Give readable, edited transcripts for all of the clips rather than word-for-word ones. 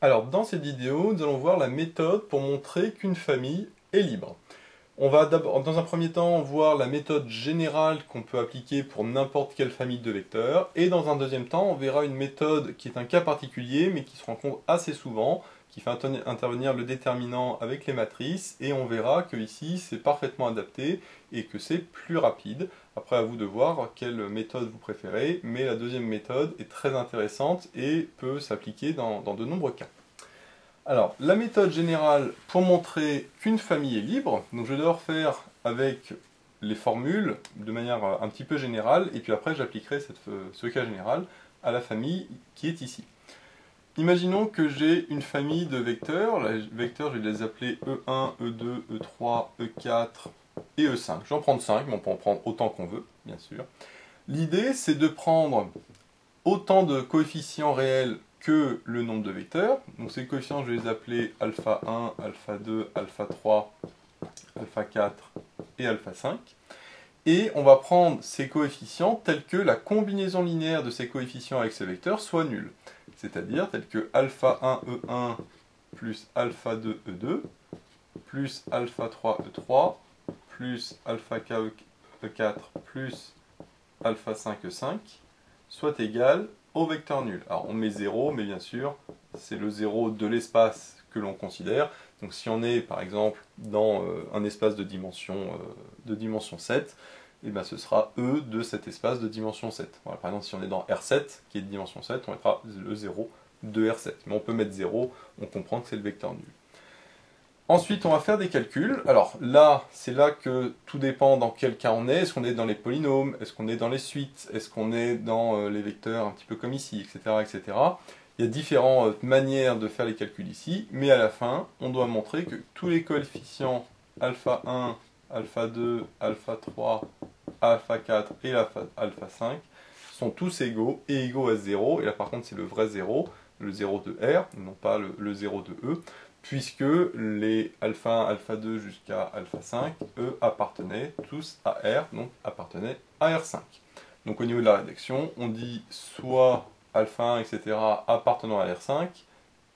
Alors, dans cette vidéo, nous allons voir la méthode pour montrer qu'une famille est libre. On va d'abord, dans un premier temps, voir la méthode générale qu'on peut appliquer pour n'importe quelle famille de vecteurs. Et dans un deuxième temps, on verra une méthode qui est un cas particulier, mais qui se rencontre assez souvent, qui fait intervenir le déterminant avec les matrices. Et on verra que ici, c'est parfaitement adapté et que c'est plus rapide. Après, à vous de voir quelle méthode vous préférez, mais la deuxième méthode est très intéressante et peut s'appliquer dans de nombreux cas. Alors, la méthode générale pour montrer qu'une famille est libre, donc je dois refaire avec les formules de manière un petit peu générale, et puis après j'appliquerai ce cas général à la famille qui est ici. Imaginons que j'ai une famille de vecteurs, les vecteurs je vais les appeler E1, E2, E3, E4 et E5. J'en prends 5, mais on peut en prendre autant qu'on veut, bien sûr. L'idée c'est de prendre autant de coefficients réels que le nombre de vecteurs. Donc ces coefficients, je vais les appeler alpha 1, alpha 2, alpha 3, alpha 4 et alpha 5. Et on va prendre ces coefficients tels que la combinaison linéaire de ces coefficients avec ces vecteurs soit nulle. C'est-à-dire tels que alpha 1 E1 plus alpha 2 E2 plus alpha 3 E3 plus alpha K E4 plus alpha 5 E5 soit égal au vecteur nul. Alors on met 0, mais bien sûr, c'est le 0 de l'espace que l'on considère. Donc si on est par exemple dans un espace de dimension 7, et bien ce sera E de cet espace de dimension 7. Voilà, par exemple si on est dans R7, qui est de dimension 7, on mettra le 0 de R7. Mais on peut mettre 0, on comprend que c'est le vecteur nul. Ensuite, on va faire des calculs. Alors là, c'est là que tout dépend dans quel cas on est. Est-ce qu'on est dans les polynômes? Est-ce qu'on est dans les suites? Est-ce qu'on est dans les vecteurs un petit peu comme ici, etc., etc. Il y a différentes manières de faire les calculs ici, mais à la fin, on doit montrer que tous les coefficients alpha 1, alpha 2, alpha 3, alpha 4 et alpha 5 sont tous égaux et égaux à 0. Et là, par contre, c'est le vrai 0, le 0 de R, non pas le 0 de E, puisque les alpha 1, alpha 2 jusqu'à alpha 5, eux, appartenaient tous à R, donc appartenaient à R5. Donc au niveau de la rédaction, on dit soit alpha 1, etc. appartenant à R5,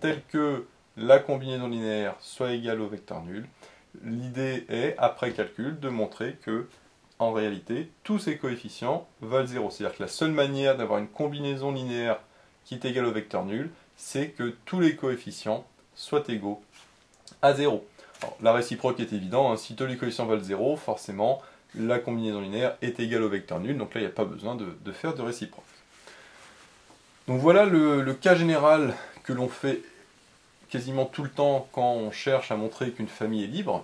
tel que la combinaison linéaire soit égale au vecteur nul. L'idée est, après calcul, de montrer que, en réalité, tous ces coefficients valent 0. C'est-à-dire que la seule manière d'avoir une combinaison linéaire qui est égale au vecteur nul, c'est que tous les coefficients soient égaux à 0. Alors, la réciproque est évidente, hein. Si tous les coefficients valent 0, forcément, la combinaison linéaire est égale au vecteur nul, donc là, il n'y a pas besoin de faire de réciproque. Donc voilà le cas général que l'on fait quasiment tout le temps quand on cherche à montrer qu'une famille est libre.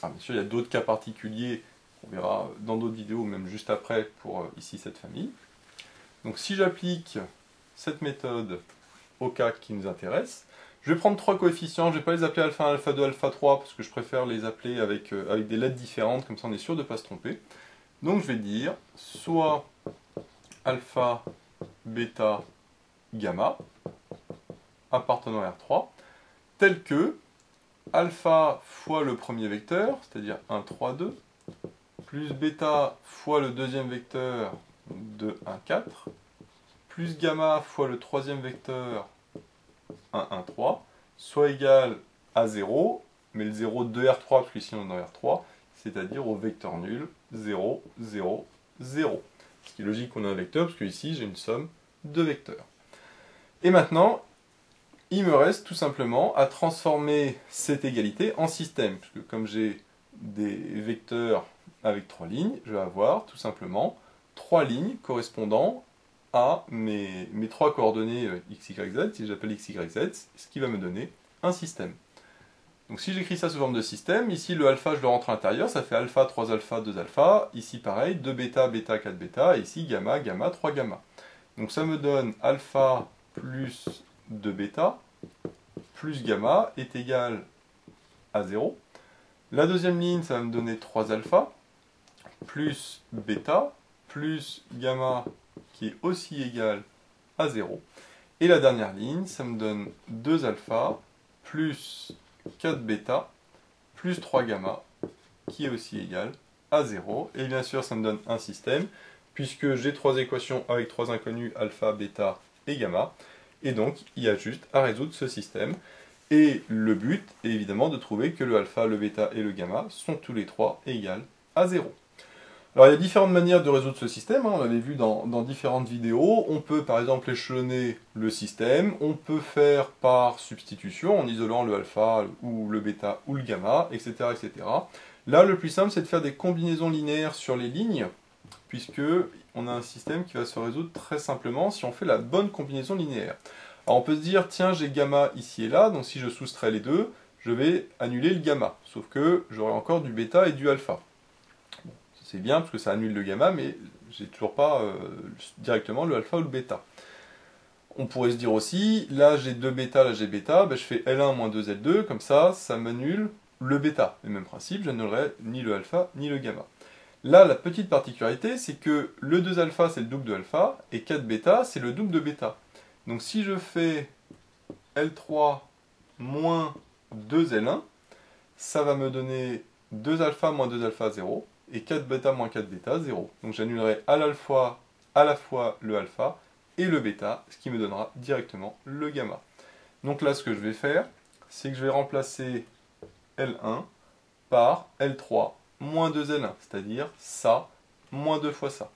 Alors, bien sûr, il y a d'autres cas particuliers, on verra dans d'autres vidéos, même juste après, pour ici cette famille. Donc si j'applique cette méthode au cas qui nous intéresse, je vais prendre trois coefficients, je ne vais pas les appeler alpha 1, alpha 2, alpha 3, parce que je préfère les appeler avec des lettres différentes, comme ça on est sûr de ne pas se tromper. Donc je vais dire soit alpha, bêta, gamma, appartenant à R3, tel que alpha fois le premier vecteur, c'est-à-dire 1, 3, 2, plus bêta fois le deuxième vecteur, 2, 1, 4, plus gamma fois le troisième vecteur, 1, 1, 3, soit égal à 0, mais le 0 de R3, parce qu'ici on est dans R3, c'est-à-dire au vecteur nul, 0, 0, 0. Ce qui est logique qu'on ait un vecteur, parce qu'ici j'ai une somme de vecteurs. Et maintenant, il me reste tout simplement à transformer cette égalité en système, puisque comme j'ai des vecteurs avec trois lignes, je vais avoir tout simplement trois lignes correspondant à mes trois coordonnées x, y, z, si j'appelle x, y, z, ce qui va me donner un système. Donc si j'écris ça sous forme de système, ici le alpha je le rentre à l'intérieur, ça fait alpha, 3 alpha, 2 alpha, ici pareil, 2 bêta, bêta, 4 bêta, et ici gamma, gamma, 3 gamma. Donc ça me donne alpha plus 2 bêta plus gamma est égal à 0. La deuxième ligne, ça va me donner 3 alpha plus bêta plus gamma qui est aussi égal à 0. Et la dernière ligne, ça me donne 2 alpha plus 4 bêta plus 3 gamma qui est aussi égal à 0. Et bien sûr, ça me donne un système, puisque j'ai trois équations avec trois inconnus, alpha, bêta et gamma. Et donc, il y a juste à résoudre ce système. Et le but est évidemment de trouver que le alpha, le bêta et le gamma sont tous les trois égales à 0. Alors il y a différentes manières de résoudre ce système, on l'avait vu dans différentes vidéos. On peut par exemple échelonner le système, on peut faire par substitution en isolant le alpha ou le bêta ou le gamma, etc. etc. Là le plus simple c'est de faire des combinaisons linéaires sur les lignes, puisque on a un système qui va se résoudre très simplement si on fait la bonne combinaison linéaire. Alors on peut se dire, tiens j'ai gamma ici et là, donc si je soustrais les deux, je vais annuler le gamma, sauf que j'aurai encore du bêta et du alpha. C'est bien parce que ça annule le gamma, mais j'ai toujours pas directement le alpha ou le bêta. On pourrait se dire aussi, là j'ai 2 bêta, là j'ai bêta, ben je fais L1 moins 2 L2, comme ça m'annule le bêta. Le même principe, j'annulerai ni le alpha ni le gamma. Là, la petite particularité, c'est que le 2 alpha c'est le double de alpha, et 4 bêta c'est le double de bêta. Donc si je fais L3 moins 2 L1, ça va me donner 2 alpha moins 2 alpha 0, et 4 bêta moins 4 bêta, 0. Donc j'annulerai à la fois le alpha et le bêta, ce qui me donnera directement le gamma. Donc là, ce que je vais faire, c'est que je vais remplacer L1 par L3 moins 2L1, c'est-à-dire ça moins 2 fois ça.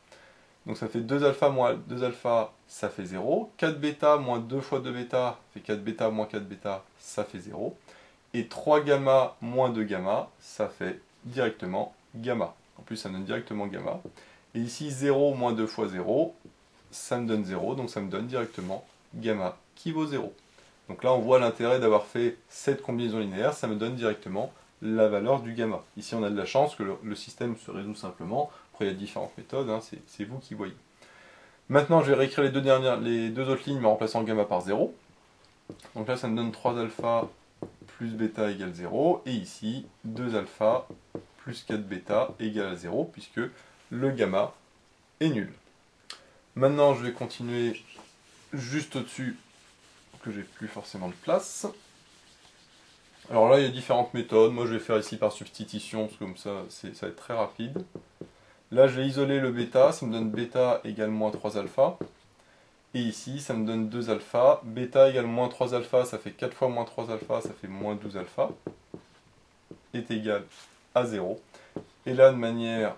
Donc ça fait 2 alpha moins 2 alpha, ça fait 0. 4 bêta moins 2 fois 2 bêta, fait 4 bêta moins 4 bêta, ça fait 0. Et 3 gamma moins 2 gamma, ça fait directement gamma. En plus, ça me donne directement gamma. Et ici, 0 moins 2 fois 0, ça me donne 0, donc ça me donne directement gamma qui vaut 0. Donc là, on voit l'intérêt d'avoir fait cette combinaison linéaire, ça me donne directement la valeur du gamma. Ici, on a de la chance que le système se résout simplement. Après, il y a différentes méthodes, hein, c'est vous qui voyez. Maintenant, je vais réécrire les deux autres lignes, mais en remplaçant gamma par 0. Donc là, ça me donne 3 alpha plus bêta égale 0, et ici, 2 alpha plus 4 bêta égale à 0, puisque le gamma est nul. Maintenant, je vais continuer juste au-dessus, que j'ai plus forcément de place. Alors là, il y a différentes méthodes. Moi, je vais faire ici par substitution, parce que comme ça va être très rapide. Là, je vais isoler le bêta, ça me donne bêta égale moins 3 alpha. Et ici, ça me donne 2 alpha. Bêta égale moins 3 alpha, ça fait 4 fois moins 3 alpha, ça fait moins 12 alpha. Est égal à 0. Et là, de manière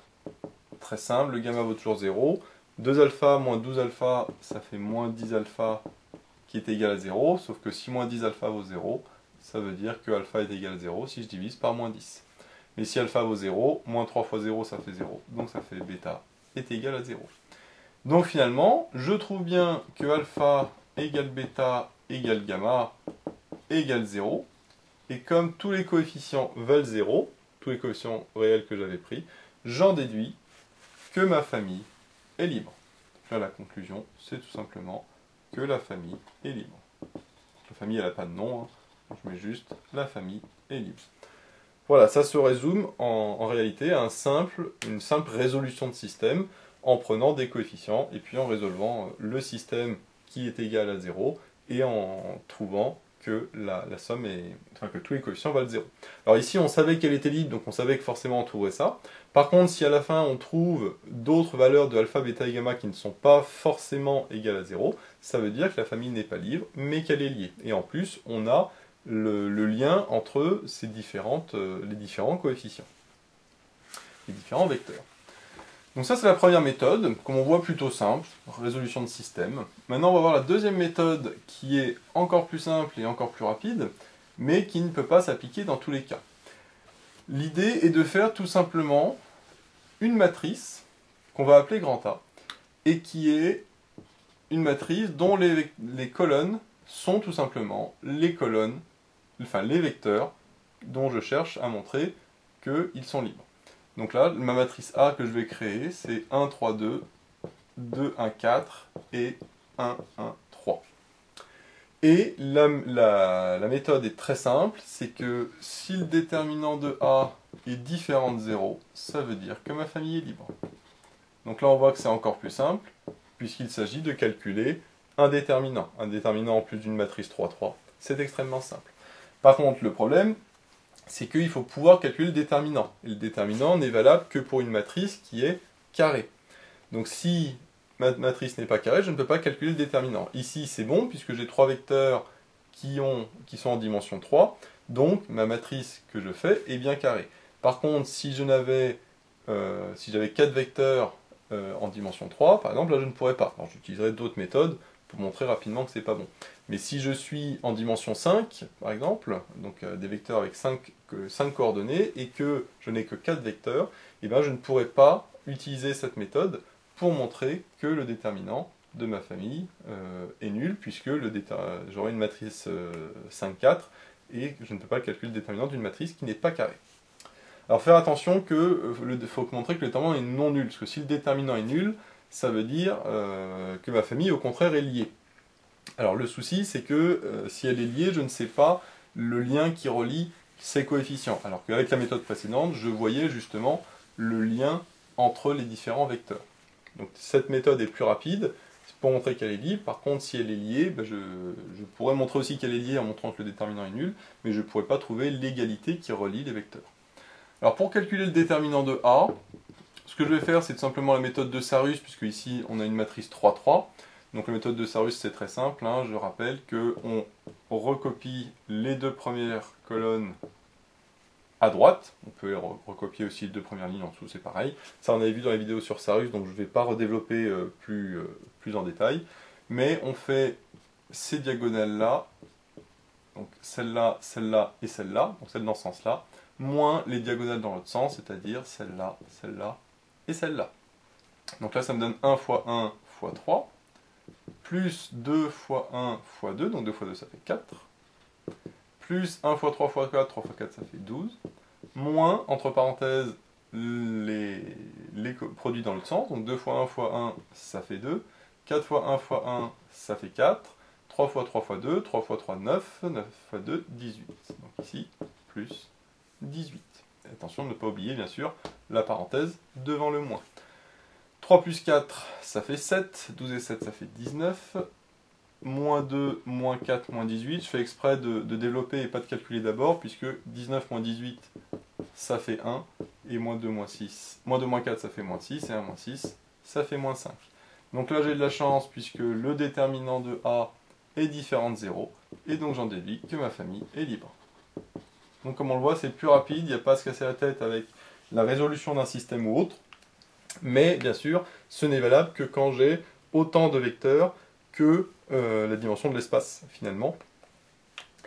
très simple, le gamma vaut toujours 0. 2 alpha moins 12 alpha, ça fait moins 10 alpha qui est égal à 0. Sauf que si moins 10 alpha vaut 0, ça veut dire que alpha est égal à 0 si je divise par moins 10. Mais si alpha vaut 0, moins 3 fois 0, ça fait 0. Donc ça fait bêta est égal à 0. Donc finalement, je trouve bien que alpha égale bêta égale gamma égale 0. Et comme tous les coefficients valent 0, tous les coefficients réels que j'avais pris, j'en déduis que ma famille est libre. Là, la conclusion, c'est tout simplement que la famille est libre. La famille, elle n'a pas de nom, hein. Je mets juste la famille est libre. Voilà, ça se résume en réalité à une simple résolution de système en prenant des coefficients et puis en résolvant le système qui est égal à 0 et en trouvant que que tous les coefficients valent 0. Alors ici, on savait qu'elle était libre, donc on savait que forcément on trouverait ça. Par contre, si à la fin on trouve d'autres valeurs de alpha, bêta et gamma qui ne sont pas forcément égales à 0, ça veut dire que la famille n'est pas libre, mais qu'elle est liée. Et en plus, on a le lien entre les différents coefficients, les différents vecteurs. Donc ça c'est la première méthode, comme on voit plutôt simple, résolution de système. Maintenant on va voir la deuxième méthode qui est encore plus simple et encore plus rapide, mais qui ne peut pas s'appliquer dans tous les cas. L'idée est de faire tout simplement une matrice qu'on va appeler grand A, et qui est une matrice dont les colonnes sont tout simplement les vecteurs dont je cherche à montrer qu'ils sont libres. Donc là, ma matrice A que je vais créer, c'est 1, 3, 2, 2, 1, 4 et 1, 1, 3. Et la méthode est très simple, c'est que si le déterminant de A est différent de 0, ça veut dire que ma famille est libre. Donc là, on voit que c'est encore plus simple, puisqu'il s'agit de calculer un déterminant. Un déterminant en plus d'une matrice 3, 3, c'est extrêmement simple. Par contre, le problème, c'est qu'il faut pouvoir calculer le déterminant. Et le déterminant n'est valable que pour une matrice qui est carrée. Donc si ma matrice n'est pas carrée, je ne peux pas calculer le déterminant. Ici, c'est bon, puisque j'ai 3 vecteurs qui sont en dimension 3, donc ma matrice que je fais est bien carrée. Par contre, si j'avais 4 vecteurs en dimension 3, par exemple, là je ne pourrais pas. Alors j'utiliserai d'autres méthodes pour montrer rapidement que c'est pas bon. Mais si je suis en dimension 5, par exemple, donc des vecteurs avec 5 coordonnées, et que je n'ai que 4 vecteurs, eh ben, je ne pourrais pas utiliser cette méthode pour montrer que le déterminant de ma famille est nul, puisque j'aurai une matrice 5,4, et je ne peux pas calculer le déterminant d'une matrice qui n'est pas carrée. Alors faire attention il faut montrer que le déterminant est non nul, parce que si le déterminant est nul, ça veut dire que ma famille au contraire est liée. Alors le souci c'est que si elle est liée, je ne sais pas le lien qui relie ces coefficients. Alors qu'avec la méthode précédente, je voyais justement le lien entre les différents vecteurs. Donc cette méthode est plus rapide pour montrer qu'elle est liée. Par contre, si elle est liée, ben, je pourrais montrer aussi qu'elle est liée en montrant que le déterminant est nul, mais je ne pourrais pas trouver l'égalité qui relie les vecteurs. Alors pour calculer le déterminant de A, ce que je vais faire, c'est tout simplement la méthode de Sarrus, puisque ici on a une matrice 3,3. Donc la méthode de Sarrus, c'est très simple, hein. Je rappelle qu'on recopie les deux premières colonnes à droite. On peut recopier aussi les deux premières lignes en dessous, c'est pareil. Ça on avait vu dans la vidéo sur Sarrus, donc je ne vais pas redévelopper plus en détail. Mais on fait ces diagonales-là, donc celle-là, celle-là et celle-là, donc celle dans ce sens-là, moins les diagonales dans l'autre sens, c'est-à-dire celle-là, celle-là et celle-là. Donc là, ça me donne 1 fois 1 fois 3, plus 2 fois 1 fois 2, donc 2 fois 2, ça fait 4, plus 1 fois 3 fois 4, 3 fois 4, ça fait 12, moins, entre parenthèses, les produits dans l'autre sens, donc 2 fois 1 fois 1, ça fait 2, 4 fois 1 fois 1, ça fait 4, 3 fois 3 fois 2, 3 fois 3, 9, 9 fois 2, 18. Donc ici, plus 18. Et attention de ne pas oublier, bien sûr, la parenthèse devant le moins. 3 plus 4, ça fait 7. 12 et 7, ça fait 19. Moins 2, moins 4, moins 18. Je fais exprès de développer et pas de calculer d'abord, puisque 19 moins 18, ça fait 1. Et moins 2, moins 6. Moins 2, moins 4, ça fait moins 6. Et 1, moins 6, ça fait moins 5. Donc là, j'ai de la chance, puisque le déterminant de A est différent de 0. Et donc j'en déduis que ma famille est libre. Donc comme on le voit, c'est plus rapide, il n'y a pas à se casser la tête avec la résolution d'un système ou autre. Mais bien sûr, ce n'est valable que quand j'ai autant de vecteurs que la dimension de l'espace finalement.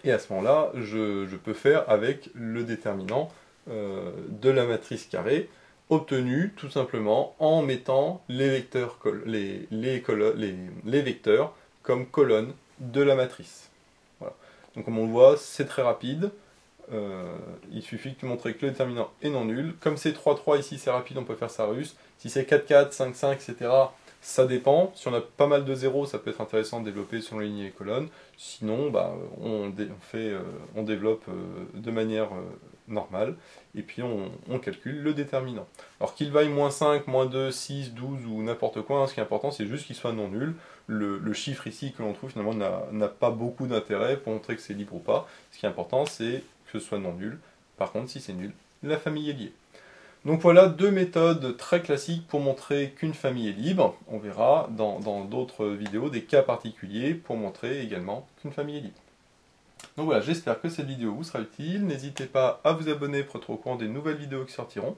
Et à ce moment-là, je peux faire avec le déterminant de la matrice carrée, obtenu tout simplement en mettant les vecteurs comme colonnes de la matrice. Voilà. Donc comme on le voit, c'est très rapide. Il suffit de montrer que le déterminant est non nul. Comme c'est 3,3 ici, c'est rapide, on peut faire Sarrus. Si c'est 4,4, 5,5, etc., ça dépend. Si on a pas mal de zéros, ça peut être intéressant de développer selon les lignes et les colonnes. Sinon, bah, on développe de manière normale. Et puis on calcule le déterminant. Alors qu'il vaille moins 5, moins 2, 6, 12 ou n'importe quoi, hein, ce qui est important, c'est juste qu'il soit non nul. Le chiffre ici que l'on trouve finalement n'a pas beaucoup d'intérêt pour montrer que c'est libre ou pas. Ce qui est important, c'est que ce soit non nul. Par contre, si c'est nul, la famille est liée. Donc voilà deux méthodes très classiques pour montrer qu'une famille est libre. On verra dans d'autres vidéos des cas particuliers pour montrer également qu'une famille est libre. Donc voilà, j'espère que cette vidéo vous sera utile. N'hésitez pas à vous abonner pour être au courant des nouvelles vidéos qui sortiront.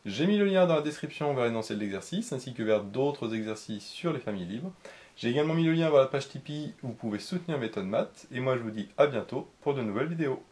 J'ai mis le lien dans la description vers l'énoncé de l'exercice, ainsi que vers d'autres exercices sur les familles libres. J'ai également mis le lien vers la page Tipeee où vous pouvez soutenir Méthode Maths. Et moi je vous dis à bientôt pour de nouvelles vidéos.